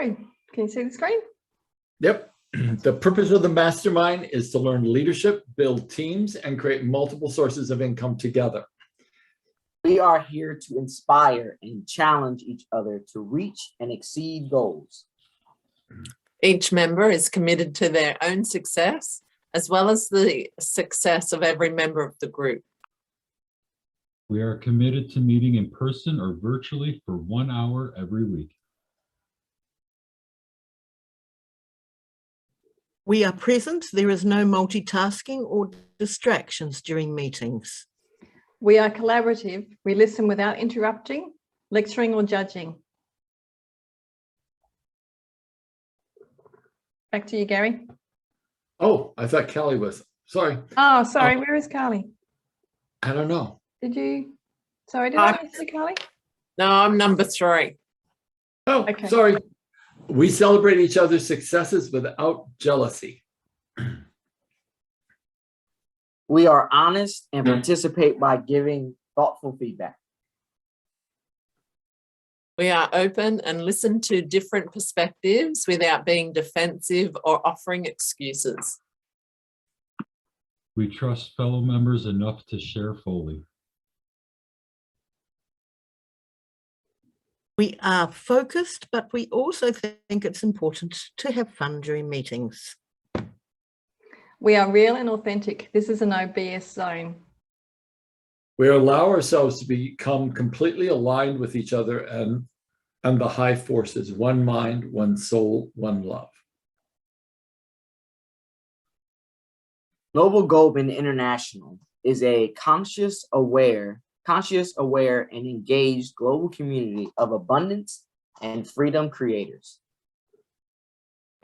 go. Can you see the screen? Yep. The purpose of the mastermind is to learn leadership, build teams, and create multiple sources of income together. We are here to inspire and challenge each other to reach and exceed goals. Each member is committed to their own success, as well as the success of every member of the group. We are committed to meeting in person or virtually for 1 hour every week. We are present. There is no multitasking or distractions during meetings. We are collaborative. We listen without interrupting, lecturing, or judging. Back to you, Gary. Oh, I thought Kelly was. Sorry. Oh, sorry. Where is Carly? I don't know. Did you? Sorry, did I miss you, Carly? No, I'm number 3. Oh, Okay. Sorry. We celebrate each other's successes without jealousy. We are honest and participate by giving thoughtful feedback. We are open and listen to different perspectives without being defensive or offering excuses. We trust fellow members enough to share fully. We are focused, but we also think it's important to have fun during meetings. We are real and authentic. This is a no BS zone. We allow ourselves to become completely aligned with each other and the high forces, one mind, one soul, one love. Global Goldman International is a conscious, aware, and engaged global community of abundance and freedom creators.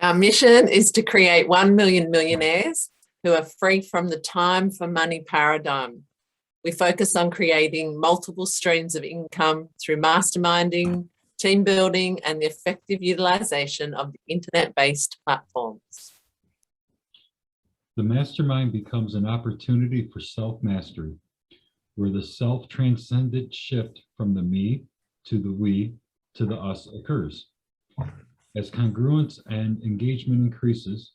Our mission is to create 1 million millionaires who are free from the time for money paradigm. We focus on creating multiple streams of income through masterminding, team building, and the effective utilization of the internet-based platforms. The mastermind becomes an opportunity for self-mastery, where the self-transcendent shift from the me to the we to the us occurs. As congruence and engagement increases,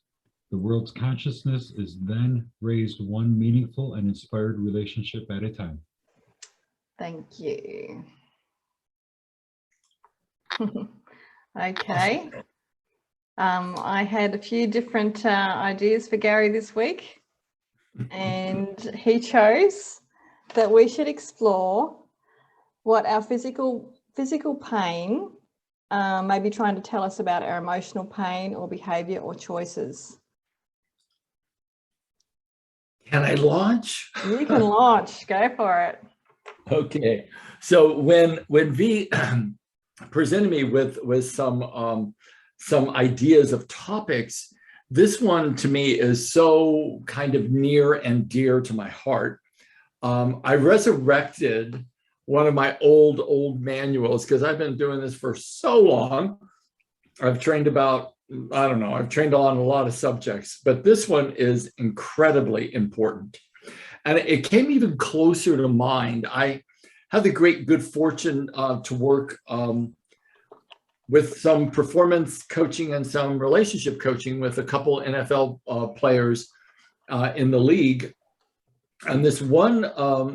the world's consciousness is then raised one meaningful and inspired relationship at a time. Thank you. Okay. I had a few different ideas for Gary this week, and he chose that we should explore what our physical pain may be trying to tell us about our emotional pain or behavior or choices. Can I launch? You can launch. Go for it. Okay. So when V presented me with some ideas of topics, this one to me is so kind of near and dear to my heart. I resurrected one of my old manuals because I've been doing this for so long. I've trained about, I don't know, I've trained on a lot of subjects, but this one is incredibly important. And it came even closer to mind. I had the great good fortune to work with some performance coaching and some relationship coaching with a couple NFL players in the league. And this one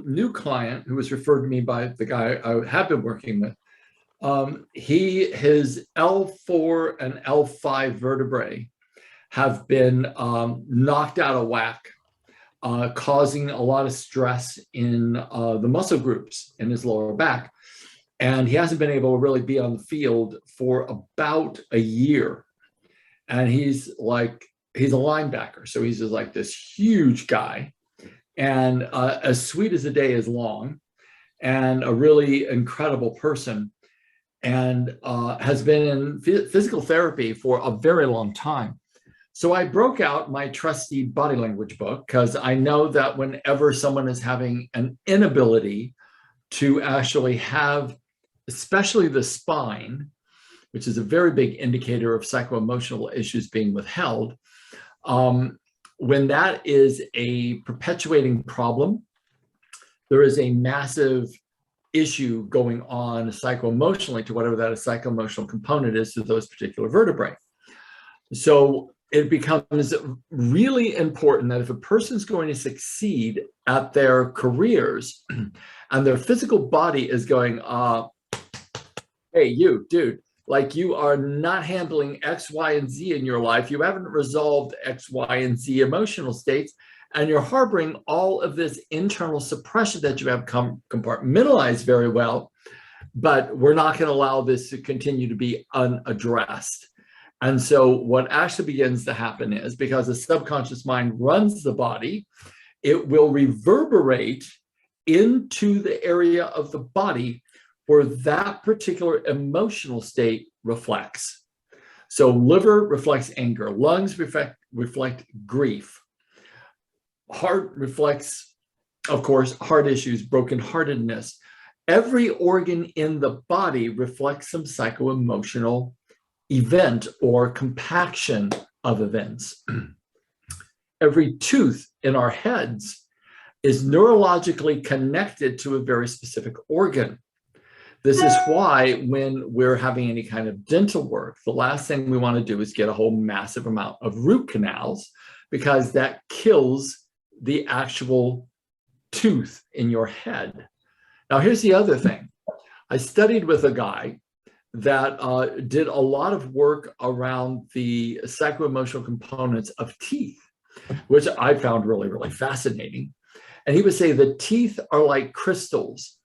new client who was referred to me by the guy I have been working with, his L4 and L5 vertebrae have been knocked out of whack, causing a lot of stress in the muscle groups in his lower back. And he hasn't been able to really be on the field for about a year. And he's a linebacker. So he's just like this huge guy, and as sweet as the day is long, and a really incredible person, and has been in physical therapy for a very long time. So I broke out my trusty body language book because I know that whenever someone is having an inability to actually have, especially the spine, which is a very big indicator of psycho-emotional issues being withheld, when that is a perpetuating problem, there is a massive issue going on psycho-emotionally to whatever that psycho-emotional component is to those particular vertebrae. So it becomes really important that if a person's going to succeed at their careers and their physical body is going, hey, you, dude, like you are not handling X, Y, and Z in your life. You haven't resolved X, Y, and Z emotional states, and you're harboring all of this internal suppression that you have compartmentalized very well, but we're not going to allow this to continue to be unaddressed. And so what actually begins to happen is, because the subconscious mind runs the body, it will reverberate into the area of the body where that particular emotional state reflects. So liver reflects anger, lungs reflect grief, heart reflects, of course, heart issues, brokenheartedness. Every organ in the body reflects some psycho-emotional event or compaction of events. Every tooth in our heads is neurologically connected to a very specific organ. This is why when we're having any kind of dental work, the last thing we want to do is get a whole massive amount of root canals, because that kills the actual tooth in your head. Now, here's the other thing. I studied with a guy that did a lot of work around the psycho-emotional components of teeth, which I found really, really fascinating. And he would say the teeth are like crystals,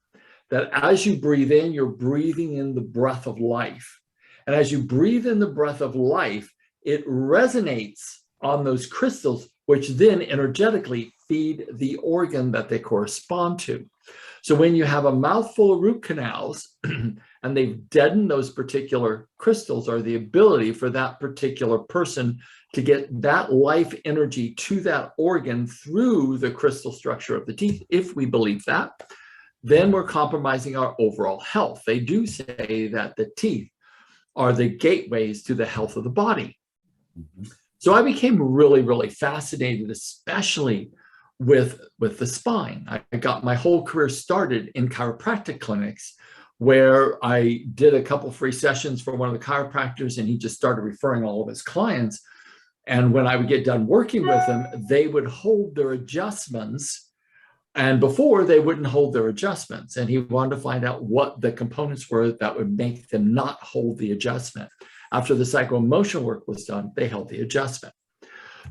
that as you breathe in, you're breathing in the breath of life. And as you breathe in the breath of life, it resonates on those crystals, which then energetically feed the organ that they correspond to. So when you have a mouthful of root canals and they've deadened those particular crystals, or the ability for that particular person to get that life energy to that organ through the crystal structure of the teeth, if we believe that, then we're compromising our overall health. They do say that the teeth are the gateways to the health of the body. So I became really, really fascinated, especially with the spine. I got my whole career started in chiropractic clinics, where I did a couple free sessions for one of the chiropractors, and he just started referring all of his clients. And when I would get done working with them, they would hold their adjustments. And before, they wouldn't hold their adjustments. And he wanted to find out what the components were that would make them not hold the adjustment. After the psycho-emotional work was done, they held the adjustment.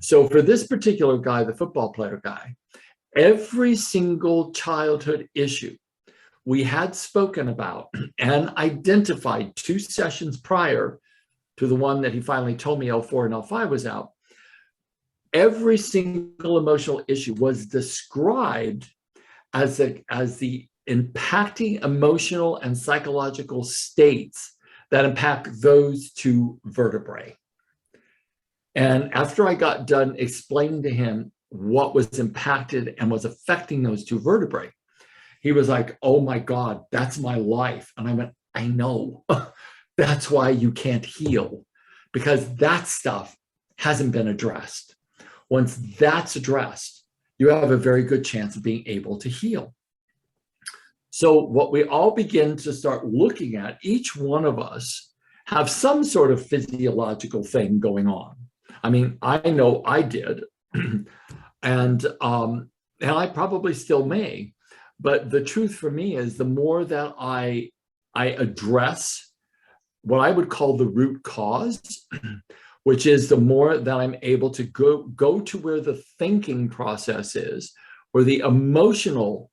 So for this particular guy, the football player guy, every single childhood issue we had spoken about and identified 2 sessions prior to the one that he finally told me L4 and L5 was out, every single emotional issue was described as the impacting emotional and psychological states that impact those 2 vertebrae. And after I got done explaining to him what was impacted and was affecting those 2 vertebrae, he was like, oh my God, that's my life. And I went, I know. That's why you can't heal, because that stuff hasn't been addressed. Once that's addressed, you have a very good chance of being able to heal. So what we all begin to start looking at, each one of us have some sort of physiological thing going on. I mean, I know I did, and I probably still may, but the truth for me is the more that I address what I would call the root cause, which is the more that I'm able to go to where the thinking process is, where the emotional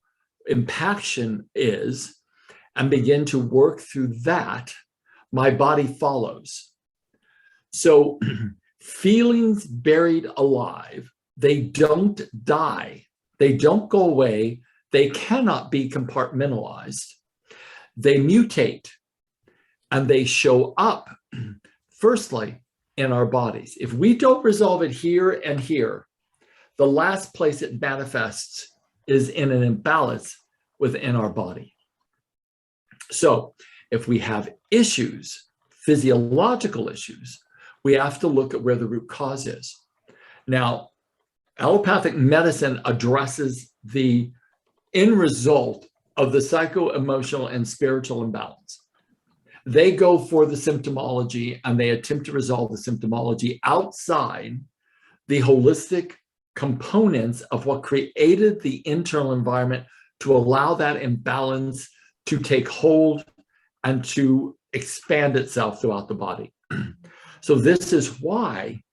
impaction is, and begin to work through that, my body follows. So feelings buried alive, they don't die. They don't go away. They cannot be compartmentalized. They mutate, and they show up, firstly, in our bodies. If we don't resolve it here and here, the last place it manifests is in an imbalance within our body. So if we have issues, physiological issues, we have to look at where the root cause is. Now, allopathic medicine addresses the end result of the psycho-emotional and spiritual imbalance. They go for the symptomology and they attempt to resolve the symptomology outside the holistic components of what created the internal environment to allow that imbalance to take hold and to expand itself throughout the body. So this is why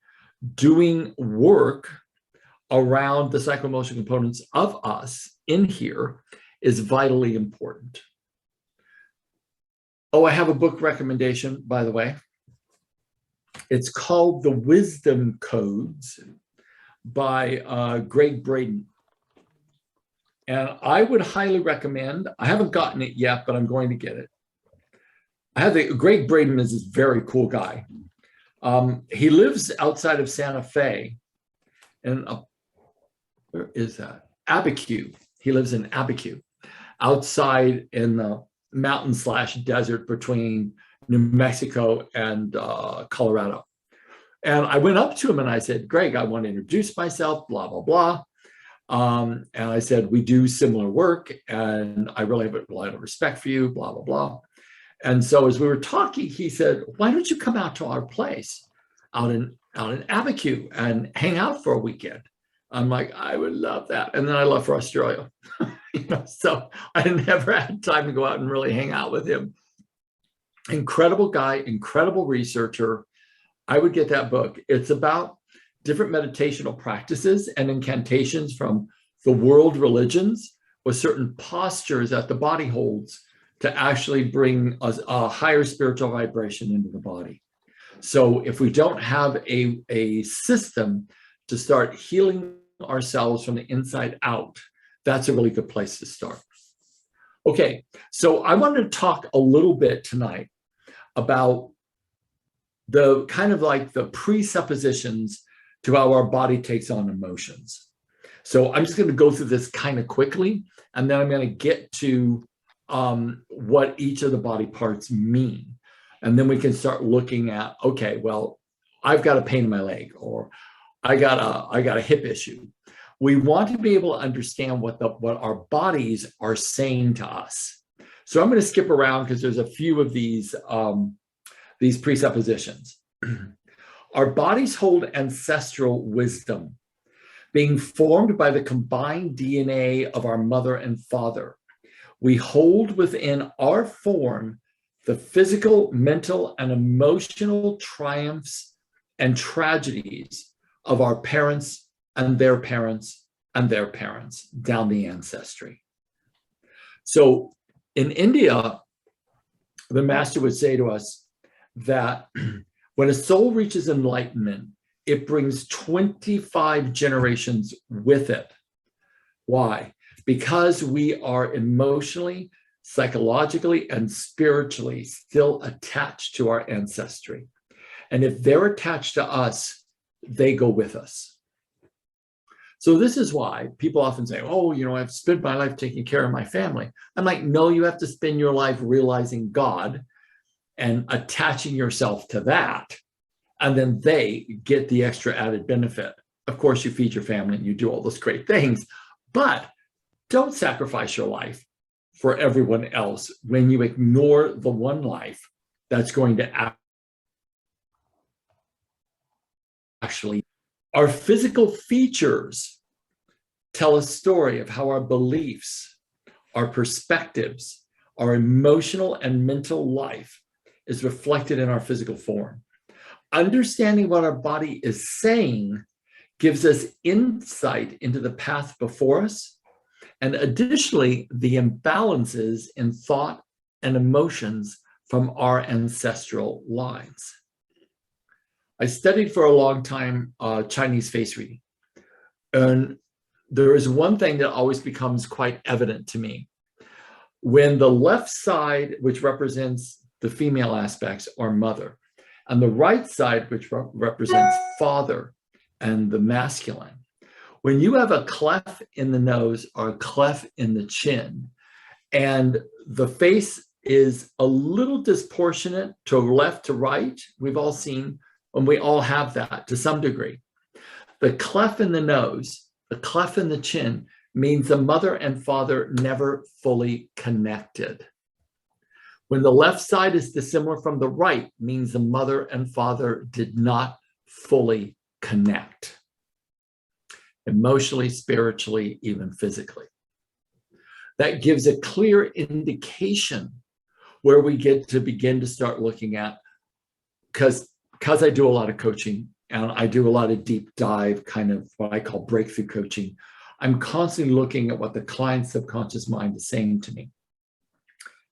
doing work around the psycho-emotional components of us in here is vitally important. Oh, I have a book recommendation, by the way. It's called The Wisdom Codes by Greg Braden. And I would highly recommend, I haven't gotten it yet, but I'm going to get it. Greg Braden is this very cool guy. He lives outside of Santa Fe. And where is that? Abiquiu. He lives in Abiquiu, outside in the mountain/desert between New Mexico and Colorado. And I went up to him and I said, Greg, I want to introduce myself, blah, blah, blah. And I said, we do similar work and I really have a lot of respect for you, blah, blah, blah. And so as we were talking, he said, why don't you come out to our place out in Abiquiu and hang out for a weekend? I'm like, I would love that. And then I left for Australia. So I never had time to go out and really hang out with him. Incredible guy, incredible researcher. I would get that book. It's about different meditational practices and incantations from the world religions with certain postures that the body holds to actually bring a higher spiritual vibration into the body. So if we don't have a system to start healing ourselves from the inside out, that's a really good place to start. Okay, so I wanted to talk a little bit tonight about the kind of like the presuppositions to how our body takes on emotions. So I'm just going to go through this kind of quickly, and then I'm going to get to what each of the body parts mean. And then we can start looking at, okay, well, I've got a pain in my leg, or I got a hip issue. We want to be able to understand what our bodies are saying to us. So I'm going to skip around because there's a few of these presuppositions. Our bodies hold ancestral wisdom, being formed by the combined DNA of our mother and father. We hold within our form the physical, mental, and emotional triumphs and tragedies of our parents and their parents and their parents down the ancestry. So in India, the master would say to us that when a soul reaches enlightenment, it brings 25 generations with it. Why? Because we are emotionally, psychologically, and spiritually still attached to our ancestry. And if they're attached to us, they go with us. So this is why people often say, oh, I've spent my life taking care of my family. I'm like, no, you have to spend your life realizing God and attaching yourself to that. And then they get the extra added benefit. Of course, you feed your family and you do all those great things, but don't sacrifice your life for everyone else when you ignore the one life that's going to actually. Our physical features tell a story of how our beliefs, our perspectives, our emotional and mental life is reflected in our physical form. Understanding what our body is saying gives us insight into the path before us, and additionally, the imbalances in thought and emotions from our ancestral lines. I studied for a long time Chinese face reading, and there is one thing that always becomes quite evident to me. When the left side, which represents the female aspects, or mother, and the right side, which represents father and the masculine, when you have a cleft in the nose or a cleft in the chin, and the face is a little disproportionate to left to right, we've all seen, and we all have that to some degree. The cleft in the nose, the cleft in the chin means the mother and father never fully connected. When the left side is dissimilar from the right, means the mother and father did not fully connect. Emotionally, spiritually, even physically. That gives a clear indication where we get to begin to start looking at, because I do a lot of coaching and I do a lot of deep dive, kind of what I call breakthrough coaching. I'm constantly looking at what the client's subconscious mind is saying to me.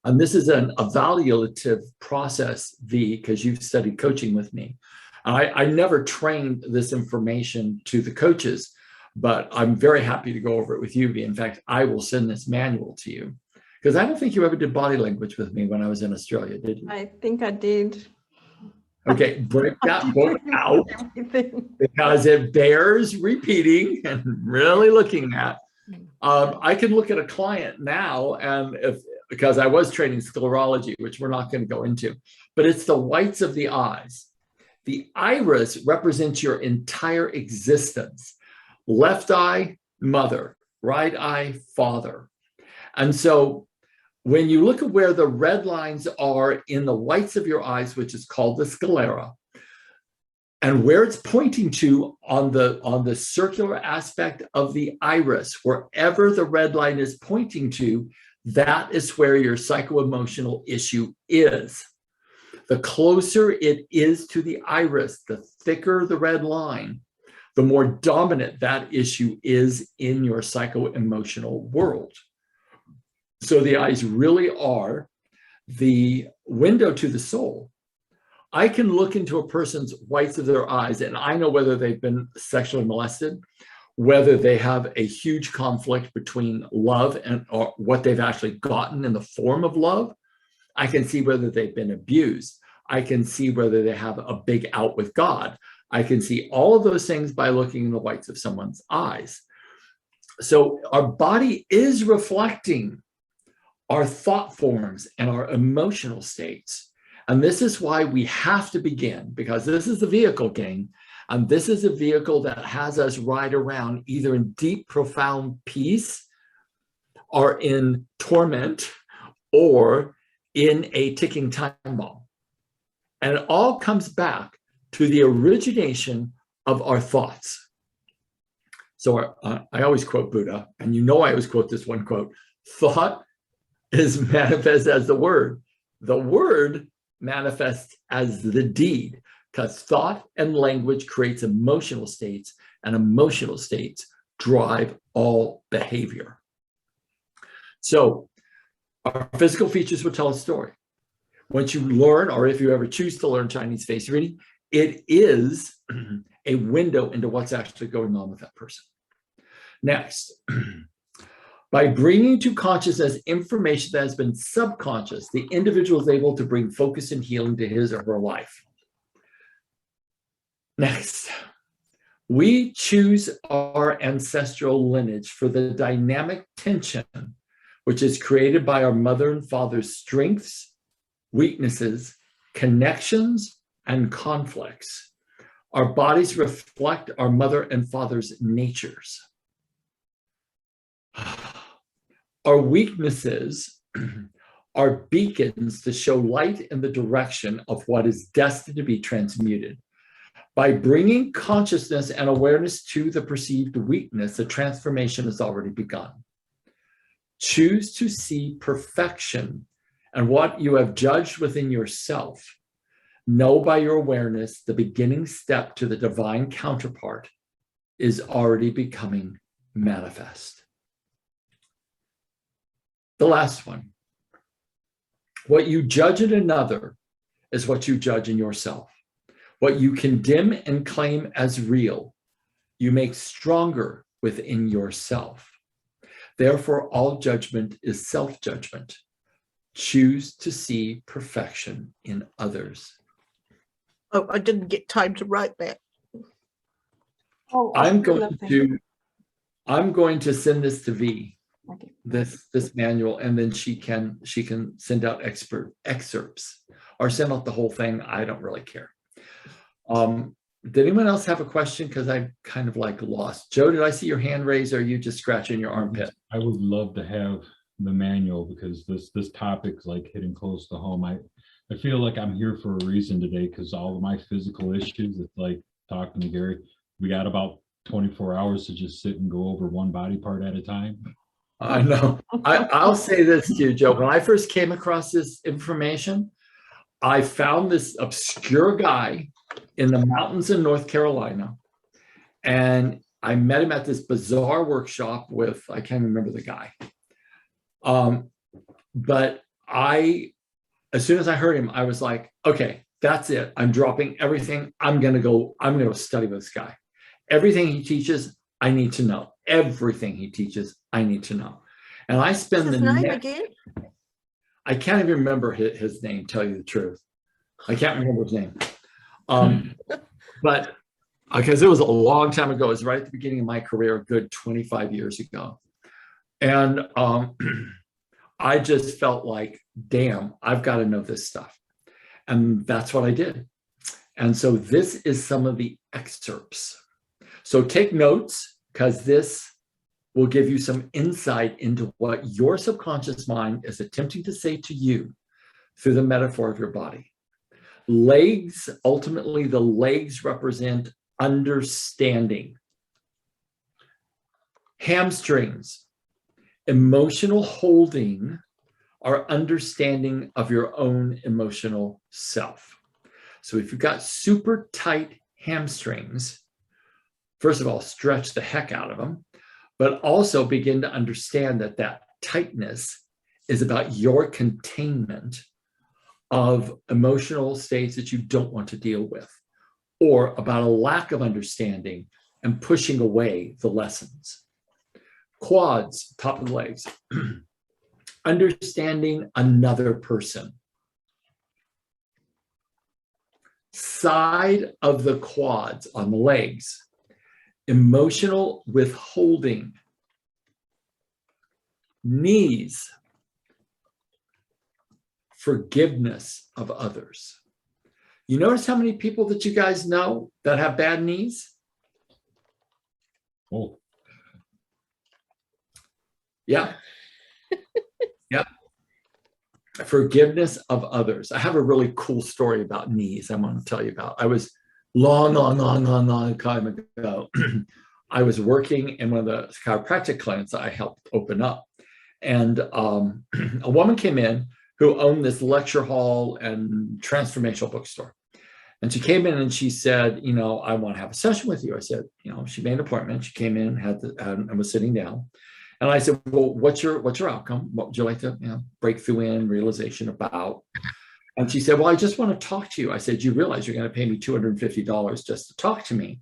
And this is an evaluative process, V, because you've studied coaching with me. I never trained this information to the coaches, but I'm very happy to go over it with you, V. In fact, I will send this manual to you, because I don't think you ever did body language with me when I was in Australia, did you? I think I did. Okay, break that book out, Everything. because it bears repeating and really looking at. I can look at a client now, and because I was training sclerology, which we're not going to go into, but it's the whites of the eyes. The iris represents your entire existence. Left eye, mother. Right eye, father. And so when you look at where the red lines are in the whites of your eyes, which is called the sclera, and where it's pointing to on the circular aspect of the iris, wherever the red line is pointing to, that is where your psycho-emotional issue is. The closer it is to the iris, the thicker the red line, the more dominant that issue is in your psycho-emotional world. So the eyes really are the window to the soul. I can look into a person's whites of their eyes and I know whether they've been sexually molested, whether they have a huge conflict between love and or what they've actually gotten in the form of love. I can see whether they've been abused. I can see whether they have a big out with God. I can see all of those things by looking in the whites of someone's eyes. So our body is reflecting our thought forms and our emotional states. And this is why we have to begin, because this is the vehicle, gang. And this is a vehicle that has us ride around either in deep, profound peace or in torment or in a ticking time bomb. And it all comes back to the origination of our thoughts. So I always quote Buddha, and you know I always quote this one quote: thought is manifest as the word. The word manifests as the deed, because thought and language creates emotional states, and emotional states drive all behavior. So our physical features will tell a story. Once you learn, or if you ever choose to learn Chinese face reading, it is a window into what's actually going on with that person. Next, by bringing to consciousness information that has been subconscious, the individual is able to bring focus and healing to his or her life. Next, we choose our ancestral lineage for the dynamic tension which is created by our mother and father's strengths, weaknesses, connections, and conflicts. Our bodies reflect our mother and father's natures. Our weaknesses are beacons to show light in the direction of what is destined to be transmuted. By bringing consciousness and awareness to the perceived weakness, the transformation has already begun. Choose to see perfection and what you have judged within yourself. Know by your awareness the beginning step to the divine counterpart is already becoming manifest. The last one. What you judge in another is what you judge in yourself. What you condemn and claim as real, you make stronger within yourself. Therefore, all judgment is self-judgment. Choose to see perfection in others. Oh, I didn't get time to write that. Oh, I'm going to send this to V, Okay. this manual, and then she can send out excerpts or send out the whole thing. I don't really care. Did anyone else have a question? Because I'm kind of like lost. Joe, did I see your hand raised, or are you just scratching your armpit? I would love to have the manual, because this topic's like hitting close to home. I feel like I'm here for a reason today, because all of my physical issues, it's like talking to Gary, we got about 24 hours to just sit and go over one body part at a time. I know. I'll say this to you, Joe. When I first came across this information, I found this obscure guy in the mountains in North Carolina, and I met him at this bizarre workshop with, I can't remember the guy. But as soon as I heard him, I was like, okay, that's it. I'm dropping everything. I'm going to go study with this guy. Everything he teaches, I need to know. Everything he teaches, I need to know. And I spend What's the his name next, again? I can't even remember his name, tell you the truth. I can't remember his name. But because it was a long time ago, it was right at the beginning of my career, a good 25 years ago. And I just felt like, damn, I've got to know this stuff. And that's what I did. And so this is some of the excerpts. So take notes, because this will give you some insight into what your subconscious mind is attempting to say to you through the metaphor of your body. Legs, ultimately, the legs represent understanding. Hamstrings, emotional holding, are understanding of your own emotional self. So if you've got super tight hamstrings, first of all, stretch the heck out of them, but also begin to understand that that tightness is about your containment of emotional states that you don't want to deal with, or about a lack of understanding and pushing away the lessons. Quads, top of the legs, understanding another person. Side of the quads on the legs, emotional withholding. Knees, forgiveness of others. You notice how many people that you guys know that have bad knees? Oh, Yeah. Yeah. Forgiveness of others. I have a really cool story about knees I want to tell you about. I was long time ago. I was working in one of the chiropractic clinics I helped open up. And a woman came in who owned this lecture hall and transformational bookstore. And she came in and she said, you know, I want to have a session with you. I said, you know, she made an appointment. She came in, and was sitting down. And I said, well, what's your outcome? What would you like to, break through in, realization about? And she said, well, I just want to talk to you. I said, you realize you're going to pay me $250 just to talk to me?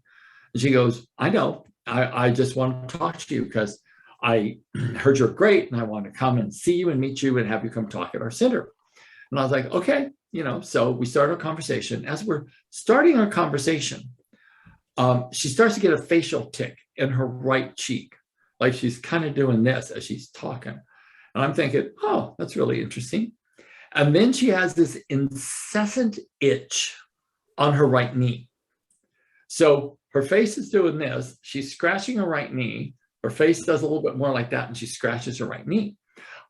And she goes, I know. I just want to talk to you because I heard you're great and I want to come and see you and meet you and have you come talk at our center. And I was like, okay, so we start our conversation. As we're starting our conversation, she starts to get a facial tick in her right cheek. Like she's kind of doing this as she's talking. And I'm thinking, oh, that's really interesting. And then she has this incessant itch on her right knee. So her face is doing this. She's scratching her right knee. Her face does a little bit more like that, and she scratches her right knee.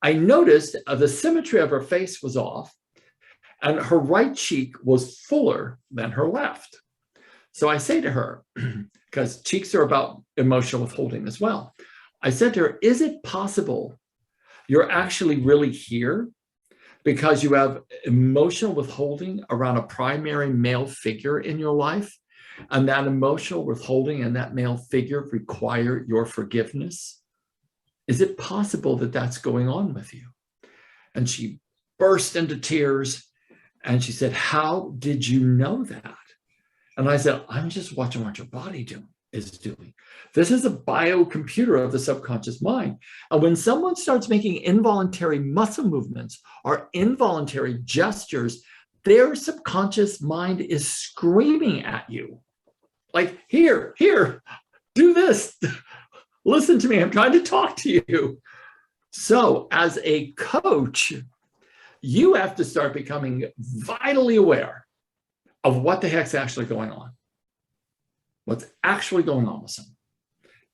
I noticed the symmetry of her face was off, and her right cheek was fuller than her left. So I say to her, because cheeks are about emotional withholding as well, I said to her, is it possible you're actually really here because you have emotional withholding around a primary male figure in your life, and that emotional withholding and that male figure require your forgiveness? Is it possible that that's going on with you? And she burst into tears and she said, how did you know that? And I said, I'm just watching what your body is doing. This is a biocomputer of the subconscious mind. And when someone starts making involuntary muscle movements or involuntary gestures, their subconscious mind is screaming at you. Like, here, do this. Listen to me. I'm trying to talk to you. So as a coach, you have to start becoming vitally aware of what the heck's actually going on. what's actually going on with someone.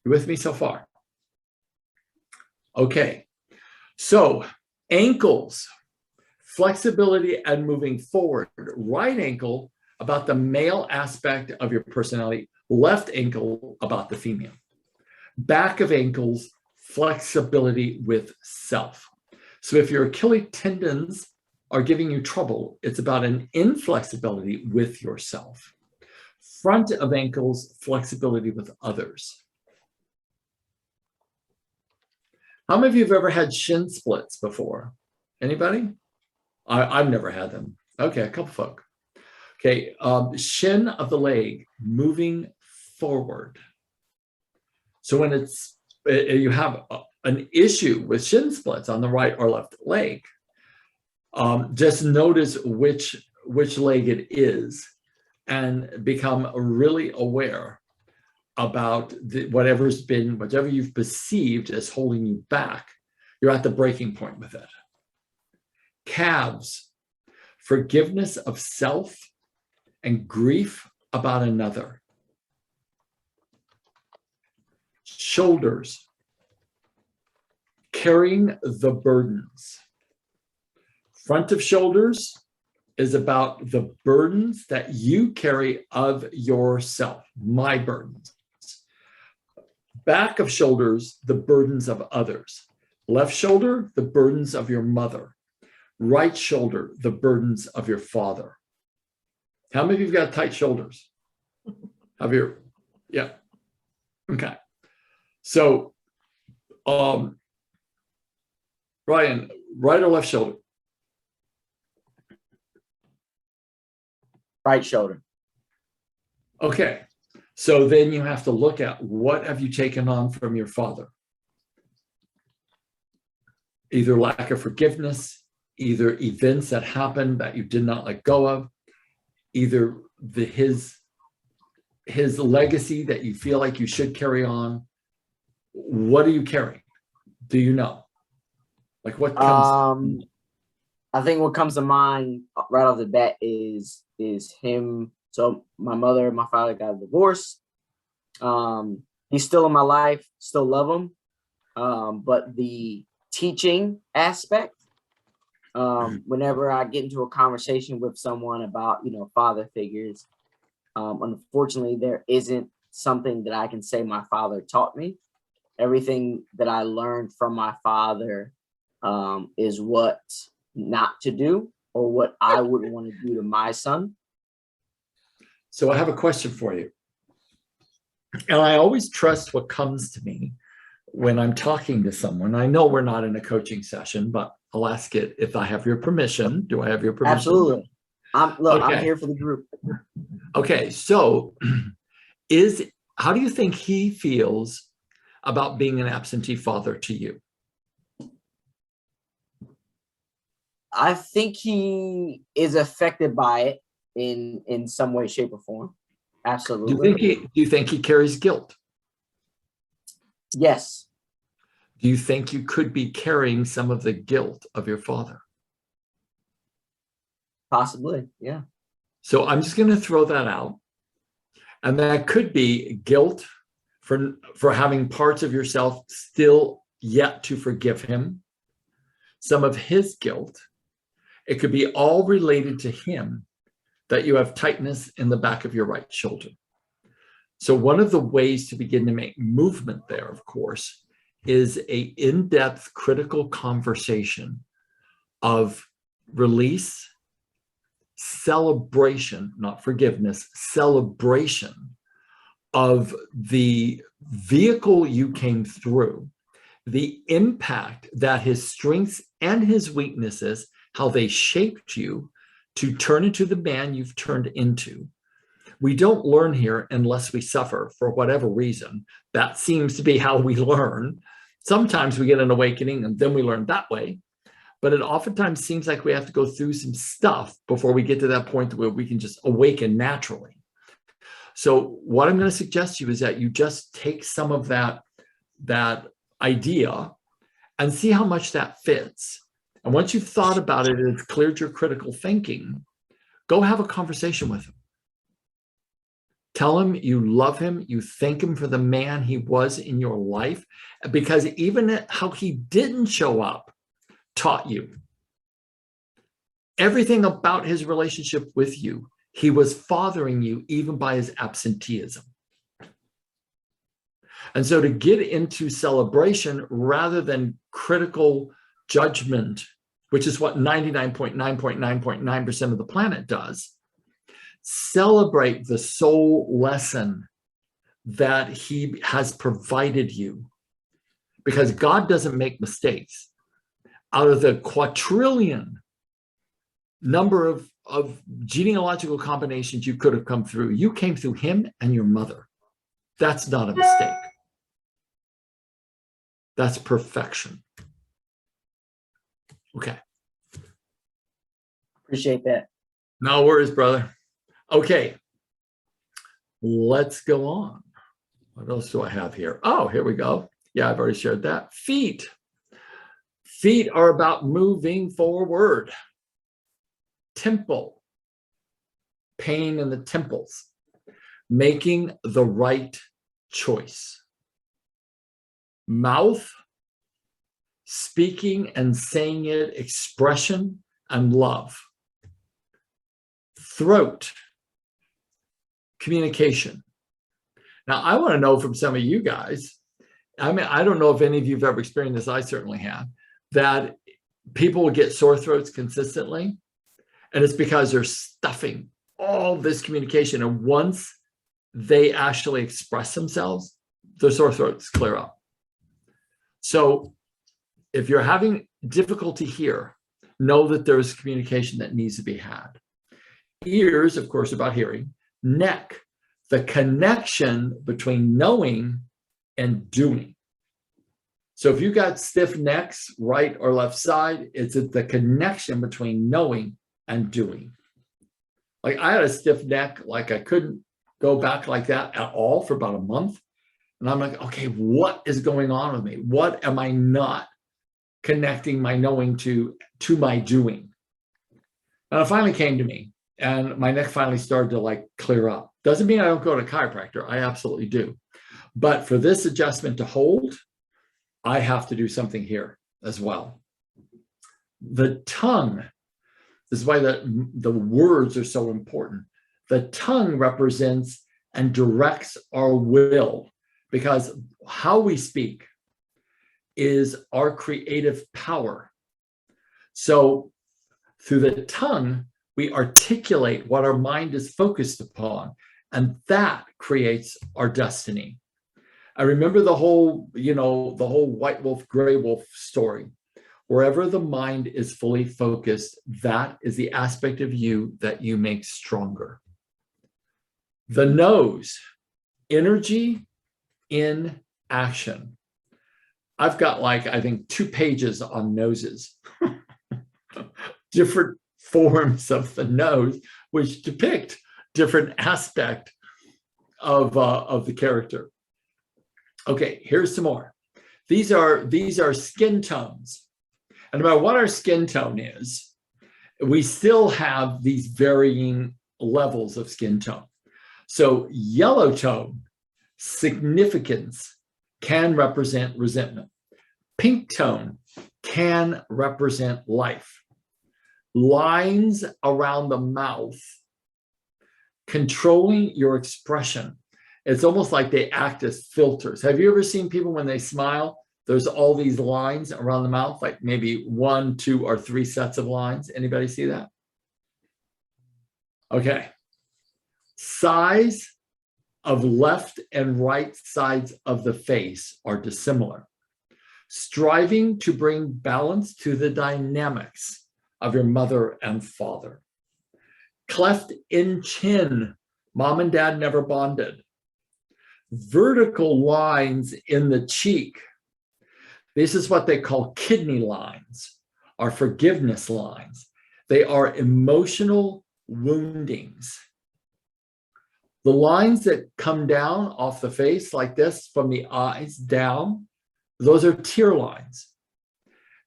You with me so far? Okay, so ankles, flexibility and moving forward. Right ankle about the male aspect of your personality, left ankle about the female. Back of ankles, flexibility with self. So if your Achilles tendons are giving you trouble, it's about an inflexibility with yourself. Front of ankles, flexibility with others. How many of you have ever had shin splits before? Anybody? I've never had them. Okay, a couple folk. Okay, shin of the leg moving forward. So when you have an issue with shin splits on the right or left leg, just notice which leg it is and become really aware about whatever you've perceived as holding you back. You're at the breaking point with it. Calves, forgiveness of self and grief about another. Shoulders, carrying the burdens. Front of shoulders is about the burdens that you carry of yourself, my burdens. Back of shoulders, the burdens of others. Left shoulder, the burdens of your mother. Right shoulder, the burdens of your father. How many of you have got tight shoulders? Have you? Yeah. Okay. So, Ryan, right or left shoulder? Right shoulder. Okay. So then you have to look at what have you taken on from your father? Either lack of forgiveness, either events that happened that you did not let go of, either his legacy that you feel like you should carry on. What are you carrying? Do you know? Like what comes? I think what comes to mind right off the bat is him. So my mother and my father got a divorce. He's still in my life, still love him. But the teaching aspect, whenever I get into a conversation with someone about, father figures, unfortunately, there isn't something that I can say my father taught me. Everything that I learned from my father is what not to do or what I wouldn't want to do to my son. So I have a question for you. And I always trust what comes to me when I'm talking to someone. I know we're not in a coaching session, but I'll ask it if I have your permission. Do I have your permission? Absolutely. I'm Okay. here for the group. Okay, so how do you think he feels about being an absentee father to you? I think he is affected by it in some way, shape, or form. Absolutely. Do you think he carries guilt? Yes. Do you think you could be carrying some of the guilt of your father? Possibly, yeah. So I'm just going to throw that out. And that could be guilt for having parts of yourself still yet to forgive him. Some of his guilt. It could be all related to him that you have tightness in the back of your right shoulder. So one of the ways to begin to make movement there, of course, is an in-depth critical conversation of release, celebration, not forgiveness, celebration of the vehicle you came through, the impact that his strengths and his weaknesses, how they shaped you to turn into the man you've turned into. We don't learn here unless we suffer for whatever reason. That seems to be how we learn. Sometimes we get an awakening and then we learn that way. But it oftentimes seems like we have to go through some stuff before we get to that point where we can just awaken naturally. So what I'm going to suggest to you is that you just take some of that idea and see how much that fits. And once you've thought about it and it's cleared your critical thinking, go have a conversation with him. Tell him you love him. You thank him for the man he was in your life, because even how he didn't show up taught you. Everything about his relationship with you, he was fathering you even by his absenteeism. And so to get into celebration rather than critical judgment, which is what 99.9.9.9% of the planet does, celebrate the soul lesson that he has provided you. Because God doesn't make mistakes. Out of the quadrillion number of genealogical combinations you could have come through, you came through him and your mother. That's not a mistake. That's perfection. Okay. Appreciate that. No worries, brother. Okay. Let's go on. What else do I have here? Oh, here we go. Yeah, I've already shared that. Feet. Feet are about moving forward. Temple. Pain in the temples. Making the right choice. Mouth. Speaking and saying it, expression and love. Throat. Communication. Now, I want to know from some of you guys, I mean, I don't know if any of you have ever experienced this, I certainly have, that people will get sore throats consistently, and it's because they're stuffing all this communication, and once they actually express themselves, their sore throats clear up. So if you're having difficulty here, know that there's communication that needs to be had. Ears, of course, about hearing. Neck, the connection between knowing and doing. So if you got stiff necks, right or left side, it's the connection between knowing and doing. Like I had a stiff neck, like I couldn't go back like that at all for about a month. And I'm like, okay, what is going on with me? What am I not connecting my knowing to my doing? And it finally came to me, and my neck finally started to like clear up. Doesn't mean I don't go to a chiropractor. I absolutely do. But for this adjustment to hold, I have to do something here as well. The tongue, this is why the words are so important. The tongue represents and directs our will, because how we speak is our creative power. So through the tongue, we articulate what our mind is focused upon, and that creates our destiny. I remember the whole white wolf, gray wolf story. Wherever the mind is fully focused, that is the aspect of you that you make stronger. The nose, energy in action. I've got like, I think 2 pages on noses. Different forms of the nose, which depict different aspect of the character. Okay, here's some more. These are skin tones. And no matter what our skin tone is, we still have these varying levels of skin tone. So yellow tone, significance, can represent resentment. Pink tone can represent life. Lines around the mouth, controlling your expression. It's almost like they act as filters. Have you ever seen people when they smile, there's all these lines around the mouth, like maybe 1, 2, or 3 sets of lines? Anybody see that? Okay. Size of left and right sides of the face are dissimilar. Striving to bring balance to the dynamics of your mother and father. Cleft in chin, mom and dad never bonded. Vertical lines in the cheek. This is what they call kidney lines, or forgiveness lines. They are emotional woundings. The lines that come down off the face like this, from the eyes down, those are tear lines.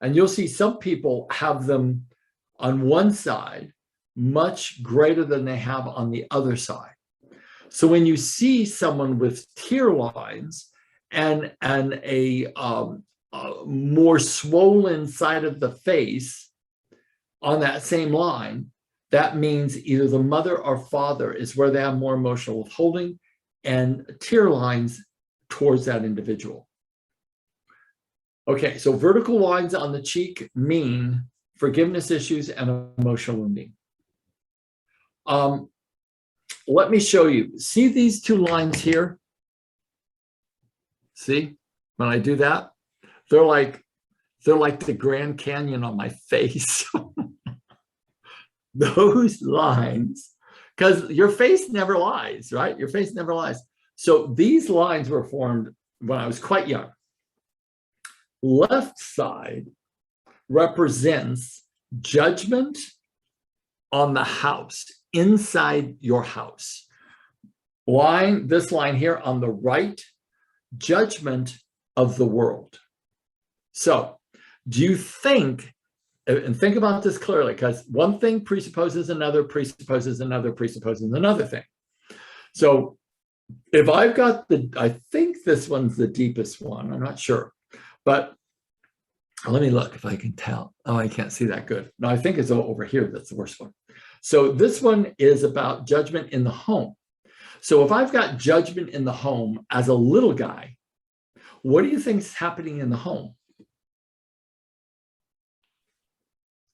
And you'll see some people have them on one side much greater than they have on the other side. So when you see someone with tear lines and a more swollen side of the face on that same line, that means either the mother or father is where they have more emotional withholding and tear lines towards that individual. Okay, so vertical lines on the cheek mean forgiveness issues and emotional wounding. Let me show you. See these two lines here? See, when I do that, they're like the Grand Canyon on my face. Those lines, because your face never lies, right? Your face never lies. So these lines were formed when I was quite young. Left side represents judgment on the house, inside your house. This line here on the right, judgment of the world. So do you think, and think about this clearly, because one thing presupposes another, presupposes another, presupposes another thing. So if I've got I think this one's the deepest one, I'm not sure, but let me look if I can tell. Oh, I can't see that good. No, I think it's over here. That's the worst one. So this one is about judgment in the home. So if I've got judgment in the home as a little guy, what do you think is happening in the home?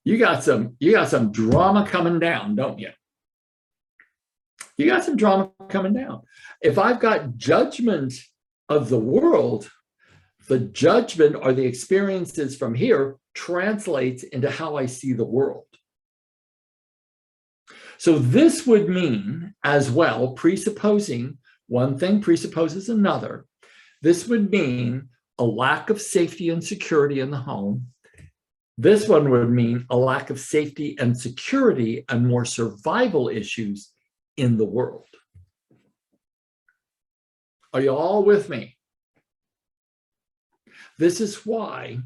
You got some drama coming down, don't you? You got some drama coming down. If I've got judgment of the world, the judgment or the experiences from here translates into how I see the world. So this would mean as well, presupposing one thing presupposes another, this would mean a lack of safety and security in the home. This one would mean a lack of safety and security and more survival issues in the world. Are you all with me? This is why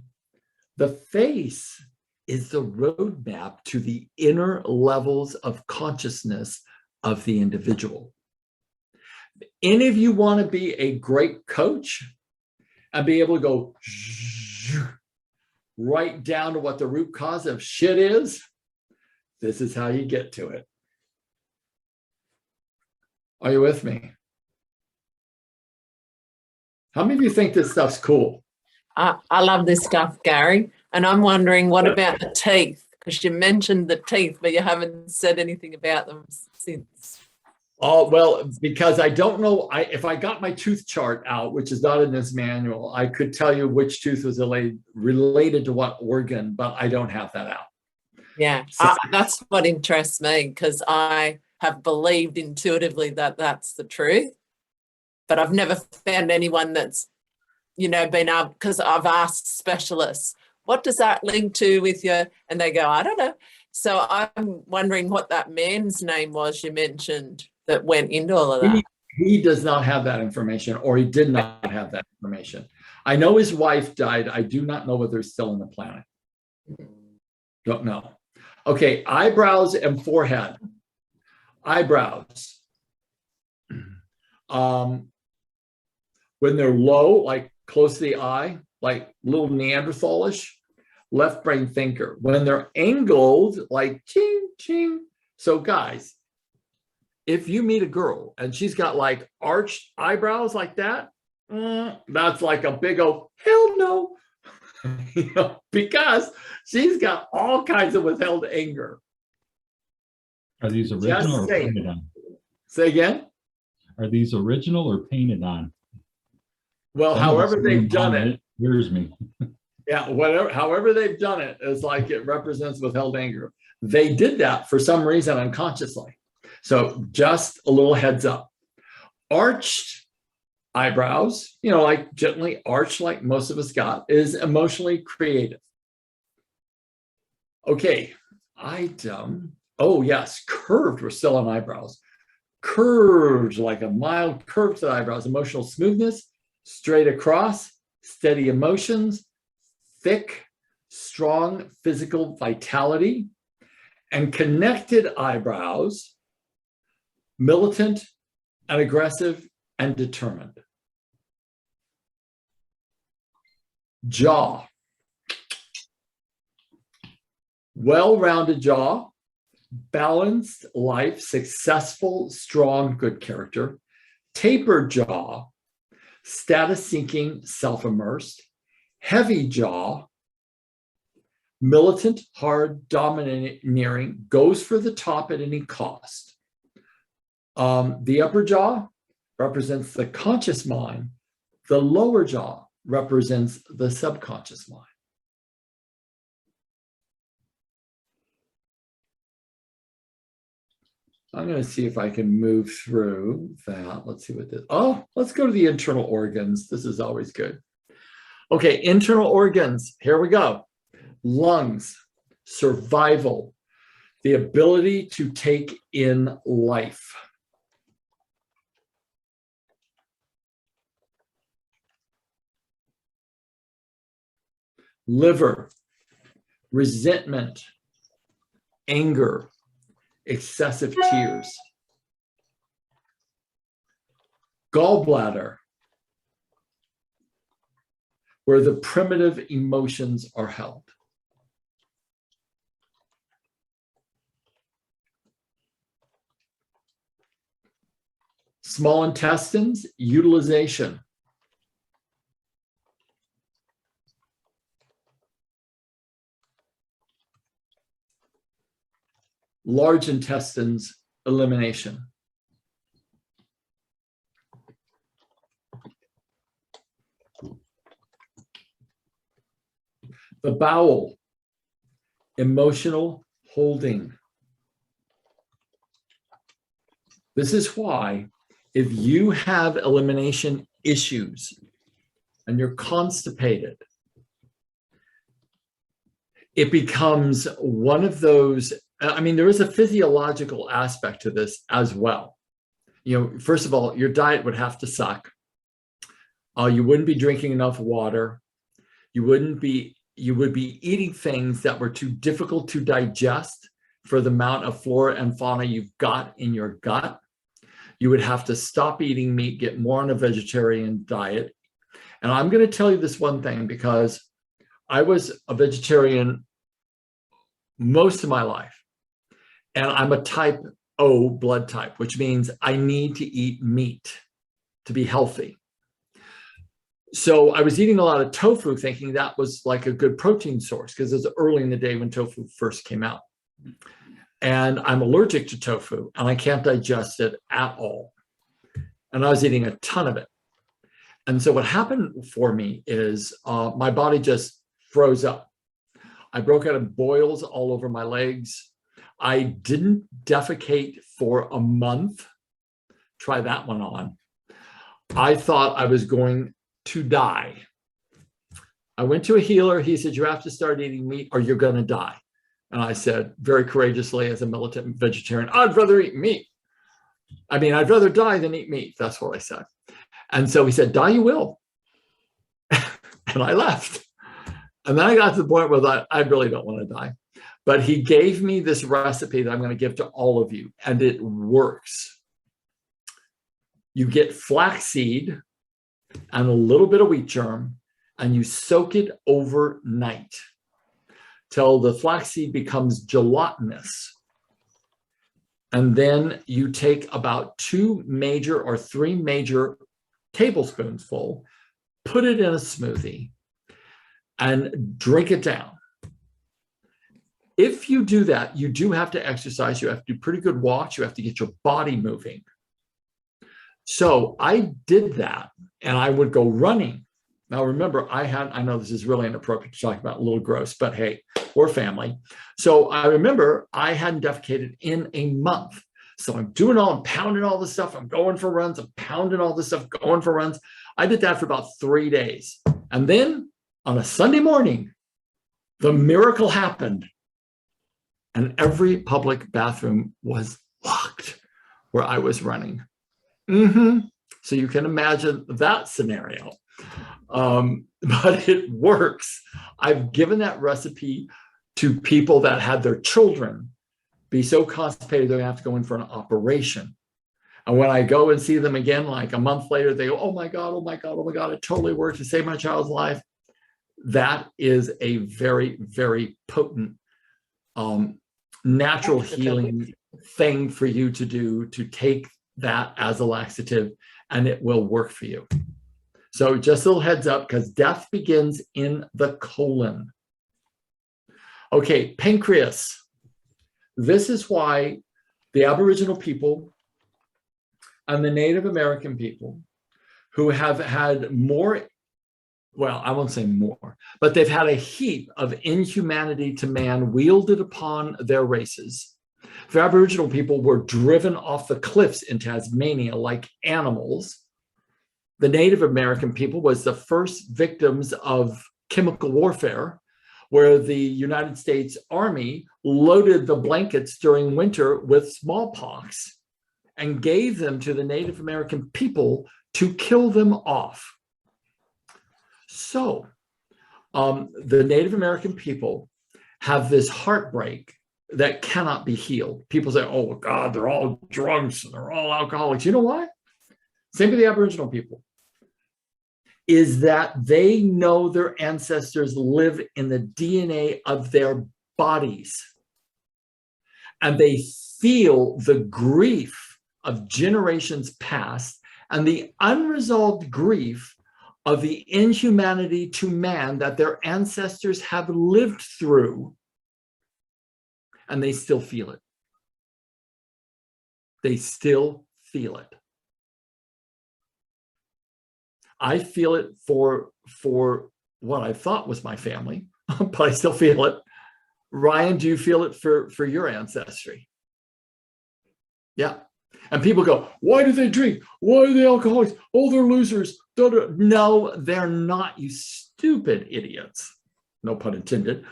the face is the roadmap to the inner levels of consciousness of the individual. If any of you want to be a great coach and be able to go right down to what the root cause of shit is, this is how you get to it. Are you with me? How many of you think this stuff's cool? I love this stuff, Gary. And I'm wondering, what about the teeth? Because you mentioned the teeth, but you haven't said anything about them since. Oh, well, because I don't know, if I got my tooth chart out, which is not in this manual, I could tell you which tooth was related to what organ, but I don't have that out. Yeah, So, that's what interests me, because I have believed intuitively that that's the truth, but I've never found anyone that's, been able, because I've asked specialists, what does that link to with your, and they go, I don't know. So I'm wondering what that man's name was you mentioned that went into all of that. He does not have that information, or he did not have that information. I know his wife died. I do not know whether he's still on the planet. Don't know. Okay, eyebrows and forehead. Eyebrows. When they're low, like close to the eye, like little Neanderthalish, left brain thinker. When they're angled, like ching, ching. So guys, if you meet a girl and she's got like arched eyebrows like that, that's like a big old hell no. Because she's got all kinds of withheld anger. Are these original or painted on? Say again? Are these original or painted on? Well, however they've done it. Here's me. Yeah, however they've done it is like it represents withheld anger. They did that for some reason unconsciously. So just a little heads up. Arched eyebrows, like gently arched like most of us got, is emotionally creative. Okay, oh yes, curved, we're still on eyebrows. Curved, like a mild curve to the eyebrows, emotional smoothness, straight across, steady emotions, thick, strong physical vitality, and connected eyebrows, militant, and aggressive and determined. Jaw. Well-rounded jaw, balanced life, successful, strong, good character. Tapered jaw, status-seeking, self-immersed. Heavy jaw, militant, hard, domineering, goes for the top at any cost. The upper jaw represents the conscious mind. The lower jaw represents the subconscious mind. I'm going to see if I can move through that. Let's see what this, oh, let's go to the internal organs. This is always good. Okay, internal organs, here we go. Lungs, survival, the ability to take in life. Liver, resentment, anger, excessive tears. Gallbladder, where the primitive emotions are held. Small intestines, utilization. Large intestines, elimination. The bowel, emotional holding. This is why if you have elimination issues and you're constipated, it becomes one of those, I mean, there is a physiological aspect to this as well. You know, first of all, your diet would have to suck. You wouldn't be drinking enough water. You would be eating things that were too difficult to digest for the amount of flora and fauna you've got in your gut. You would have to stop eating meat, get more on a vegetarian diet. And I'm going to tell you this one thing, because I was a vegetarian most of my life. And I'm a type O blood type, which means I need to eat meat to be healthy. So I was eating a lot of tofu, thinking that was like a good protein source, because it was early in the day when tofu first came out. And I'm allergic to tofu and I can't digest it at all. And I was eating a ton of it. And so what happened for me is my body just froze up. I broke out of boils all over my legs. I didn't defecate for a month. Try that one on. I thought I was going to die. I went to a healer. He said, you have to start eating meat or you're going to die. And I said, very courageously, as a militant vegetarian, I'd rather eat meat. I mean, I'd rather die than eat meat. That's what I said. And so he said, die you will. And I left. And then I got to the point where I really don't want to die. But he gave me this recipe that I'm going to give to all of you, and it works. You get flaxseed and a little bit of wheat germ, and you soak it overnight till the flaxseed becomes gelatinous. And then you take about 2 major or 3 major tablespoons full, put it in a smoothie, and drink it down. If you do that, you do have to exercise. You have to do pretty good walks. You have to get your body moving. So I did that, and I would go running. Now, remember, I know this is really inappropriate to talk about, a little gross, but hey, we're family. So I remember I hadn't defecated in a month. So I'm pounding all this stuff. I'm going for runs. I'm pounding all this stuff, going for runs. I did that for about 3 days. And then on a Sunday morning, the miracle happened. And every public bathroom was locked where I was running. So you can imagine that scenario. But it works. I've given that recipe to people that had their children be so constipated they're going to have to go in for an operation. And when I go and see them again, like a month later, they go, oh my God, oh my God, oh my God, it totally worked to save my child's life. That is a very, very potent natural healing thing for you to do, to take that as a laxative, and it will work for you. So just a little heads up, because death begins in the colon. Okay, pancreas. This is why the Aboriginal people and the Native American people, who have had more, well, I won't say more, but they've had a heap of inhumanity to man wielded upon their races. The Aboriginal people were driven off the cliffs in Tasmania like animals. The Native American people was the first victims of chemical warfare, where the United States Army loaded the blankets during winter with smallpox and gave them to the Native American people to kill them off. So the Native American people have this heartbreak that cannot be healed. People say, oh God, they're all drunks and they're all alcoholics. You know why? Same with the Aboriginal people, is that they know their ancestors live in the DNA of their bodies. And they feel the grief of generations past and the unresolved grief of the inhumanity to man that their ancestors have lived through, and they still feel it. They still feel it. I feel it for what I thought was my family, but I still feel it. Ryan, do you feel it for your ancestry? Yeah. And people go, why do they drink? Why are they alcoholics? Oh, they're losers. No, they're not, you stupid idiots. No pun intended.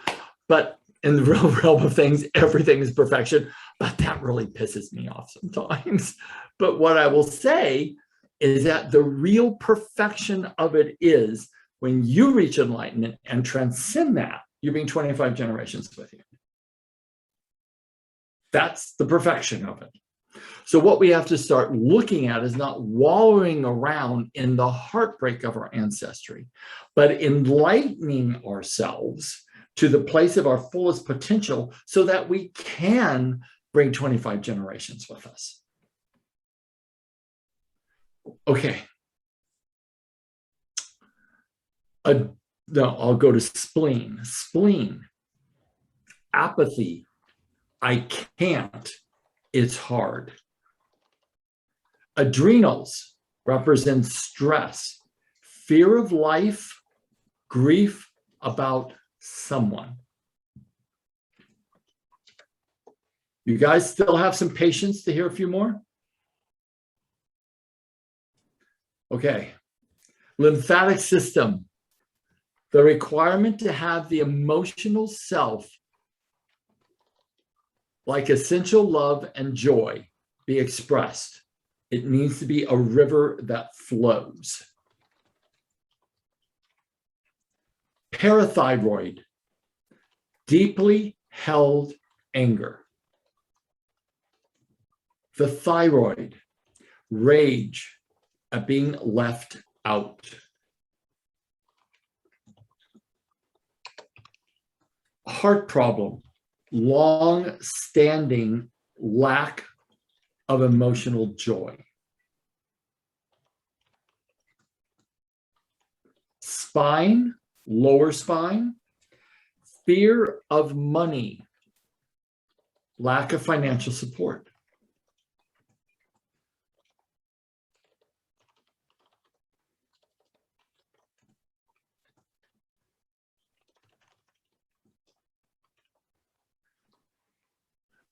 But in the real realm of things, everything is perfection. But that really pisses me off sometimes. But what I will say is that the real perfection of it is when you reach enlightenment and transcend that, you bring 25 generations with you. That's the perfection of it. So what we have to start looking at is not wallowing around in the heartbreak of our ancestry, but enlightening ourselves to the place of our fullest potential so that we can bring 25 generations with us. Okay. No, I'll go to spleen. Spleen, apathy, I can't, it's hard. Adrenals represent stress, fear of life, grief about someone. You guys still have some patience to hear a few more? Okay. Lymphatic system, the requirement to have the emotional self, like essential love and joy, be expressed. It needs to be a river that flows. Parathyroid, deeply held anger. The thyroid, rage at being left out. Heart problem, long-standing lack of emotional joy. Spine, lower spine, fear of money, lack of financial support.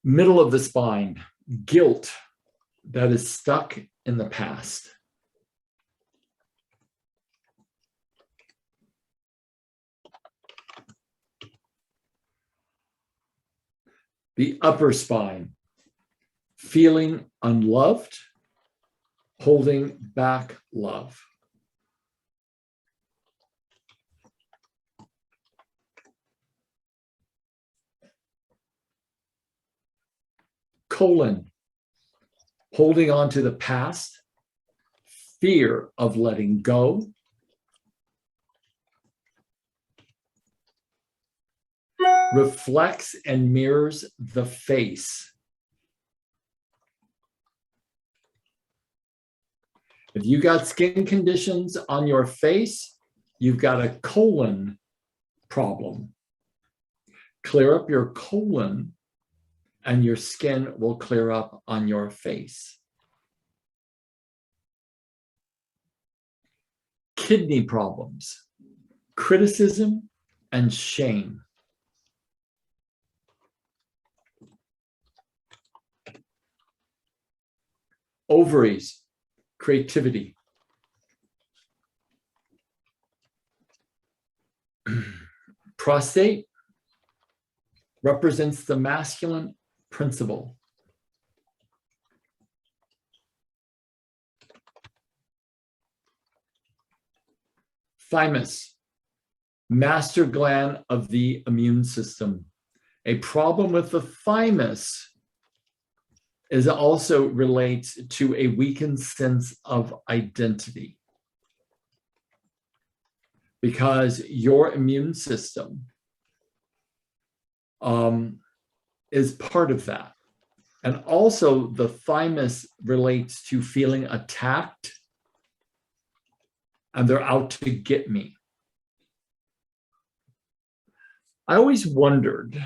Middle of the spine, guilt that is stuck in the past. The upper spine, feeling unloved, holding back love. Colon, holding on to the past, fear of letting go, reflects and mirrors the face. If you got skin conditions on your face, you've got a colon problem. Clear up your colon and your skin will clear up on your face. Kidney problems, criticism, and shame. Ovaries, creativity. Prostate represents the masculine principle. Thymus, master gland of the immune system. A problem with the thymus is also relates to a weakened sense of identity, because your immune system is part of that. And also the thymus relates to feeling attacked and they're out to get me. I always wondered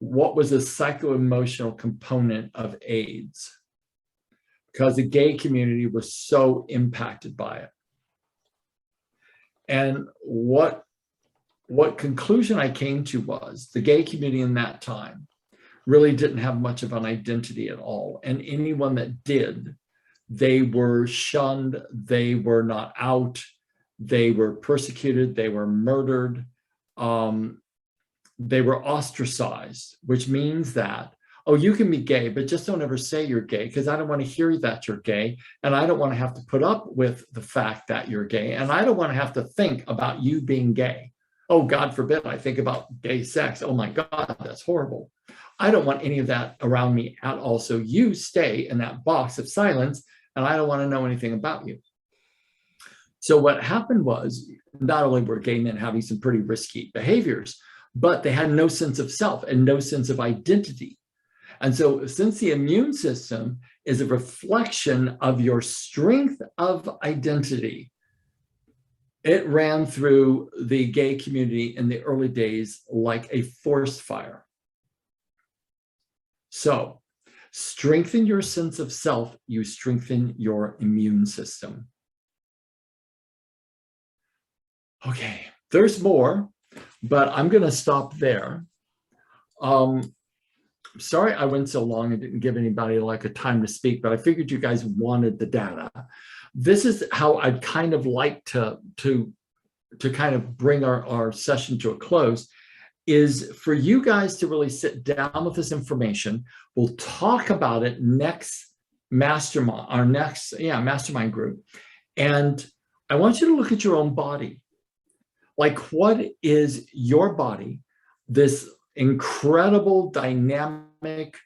what was the psycho-emotional component of AIDS, because the gay community was so impacted by it. And what conclusion I came to was the gay community in that time really didn't have much of an identity at all. And anyone that did, they were shunned, they were not out, they were persecuted, they were murdered, they were ostracized, which means that, oh, you can be gay, but just don't ever say you're gay, because I don't want to hear that you're gay, and I don't want to have to put up with the fact that you're gay, and I don't want to have to think about you being gay. Oh, God forbid I think about gay sex. Oh my God, that's horrible. I don't want any of that around me at all. So you stay in that box of silence, and I don't want to know anything about you. So what happened was, not only were gay men having some pretty risky behaviors, but they had no sense of self and no sense of identity. And so since the immune system is a reflection of your strength of identity, it ran through the gay community in the early days like a forest fire. So strengthen your sense of self, you strengthen your immune system. Okay, there's more, but I'm going to stop there. Sorry I went so long and didn't give anybody like a time to speak, but I figured you guys wanted the data. This is how I'd kind of like to kind of bring our session to a close, is for you guys to really sit down with this information. We'll talk about it next mastermind, our next mastermind group. And I want you to look at your own body. Like, what is your body, this incredible, dynamic,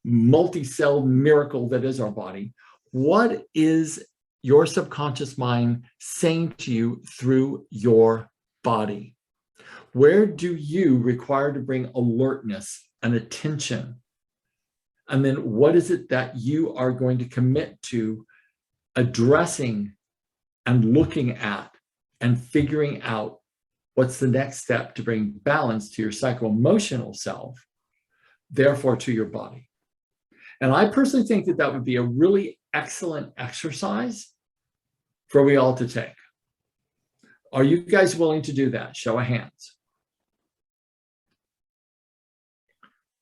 multi-cell miracle that is our body? What is your subconscious mind saying to you through your body? Where do you require to bring alertness and attention? And then what is it that you are going to commit to addressing and looking at and figuring out what's the next step to bring balance to your psycho-emotional self, therefore to your body? And I personally think that that would be a really excellent exercise for we all to take. Are you guys willing to do that? Show of hands.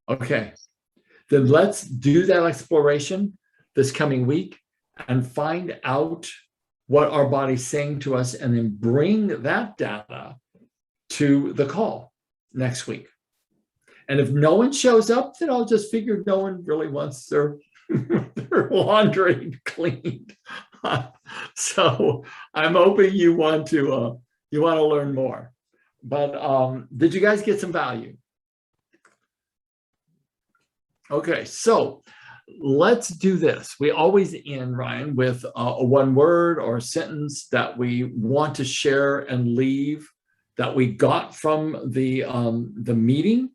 Okay, then let's do that exploration this coming week and find out what our body's saying to us, and then bring that data to the call next week. And if no one shows up, then I'll just figure no one really wants their laundry cleaned. So I'm hoping you want to learn more. But did you guys get some value? Okay, so let's do this. We always end, Ryan, with a one word or a sentence that we want to share and leave that we got from the meeting,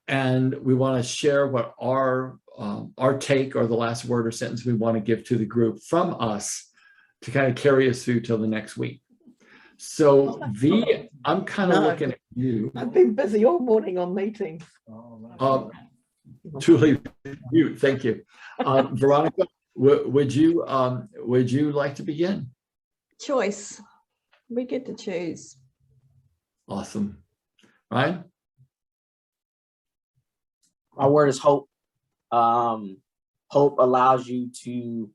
and we want to share what our take or the last word or sentence we want to give to the group from us to kind of carry us through till the next week. So V, I'm kind of No. looking at you. I've been busy all morning on meetings. Julie, you, thank you. Veronica, would you like to begin? Choice. We get to choose. Awesome. Ryan? My word is hope. Hope allows you to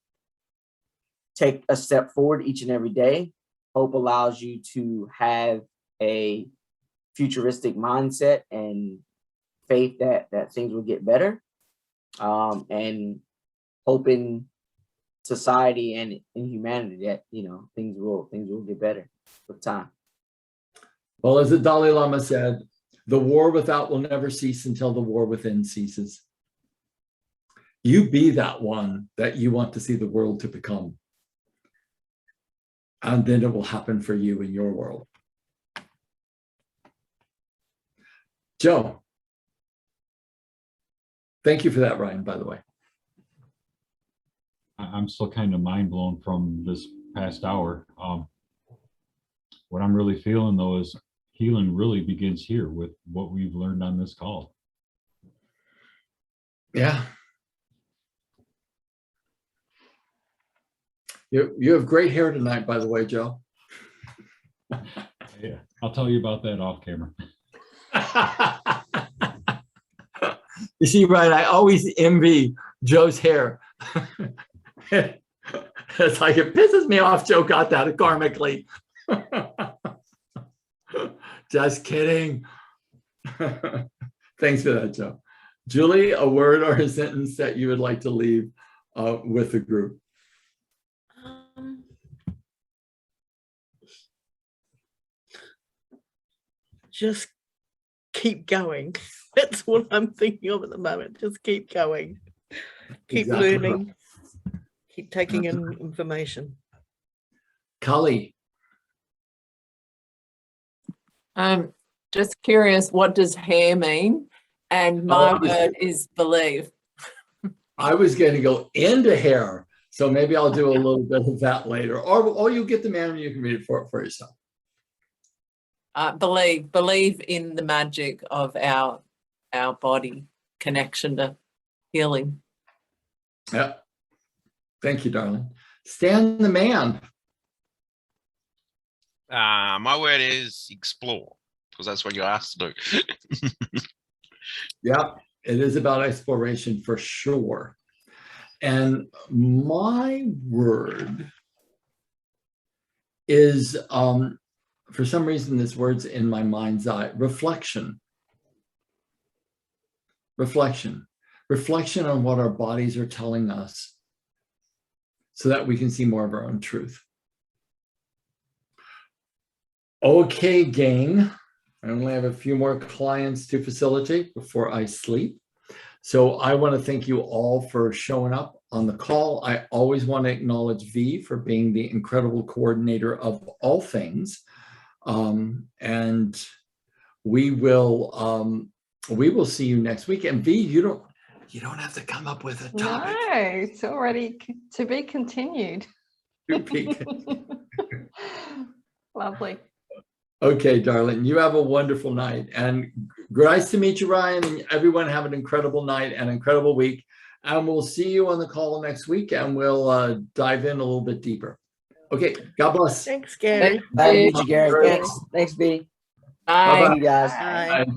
take a step forward each and every day. Hope allows you to have a futuristic mindset and faith that things will get better. And hope in society and in humanity that, you know, things will get better with time. Well, as the Dalai Lama said, the war without will never cease until the war within ceases. You be that one that you want to see the world to become. And then it will happen for you in your world. Joe. Thank you for that, Ryan, by the way. I'm still kind of mind blown from this past hour. What I'm really feeling though is healing really begins here with what we've learned on this call. Yeah. You have great hair tonight, by the way, Joe. Yeah, I'll tell you about that off camera. You see, Ryan, I always envy Joe's hair. It's like, it pisses me off Joe got that karmically. Just kidding. Thanks for that, Joe. Julie, a word or a sentence that you would like to leave with the group? Just keep going. That's what I'm thinking of at the moment. Just keep going. Keep Exactly. learning. Keep taking in information. Kali. Just curious, what does hair mean? And my word is believe. I was going to go into hair, so maybe I'll do a little bit of that later, or you get the manual, you can read it for yourself. Believe in the magic of our body connection to healing. Yeah. Thank you, darling. Stan the man. My word is explore, because that's what you're asked to do. Yeah, it is about exploration for sure. And my word is, for some reason, this word's in my mind's eye, reflection. Reflection. Reflection on what our bodies are telling us so that we can see more of our own truth. Okay, gang. I only have a few more clients to facilitate before I sleep. So I want to thank you all for showing up on the call. I always want to acknowledge V for being the incredible coordinator of all things. And we will see you next week. And V, you don't have to come up with a topic. No, it's already to be continued. To be Lovely. Okay, darling, you have a wonderful night, and nice to meet you, Ryan, and everyone have an incredible night and incredible week. And we'll see you on the call next week, and we'll dive in a little bit deeper. Okay, God bless. Thanks, Gary. Glad to meet you, Gary. Thanks, V. Bye. Bye, you guys. Bye. Bye.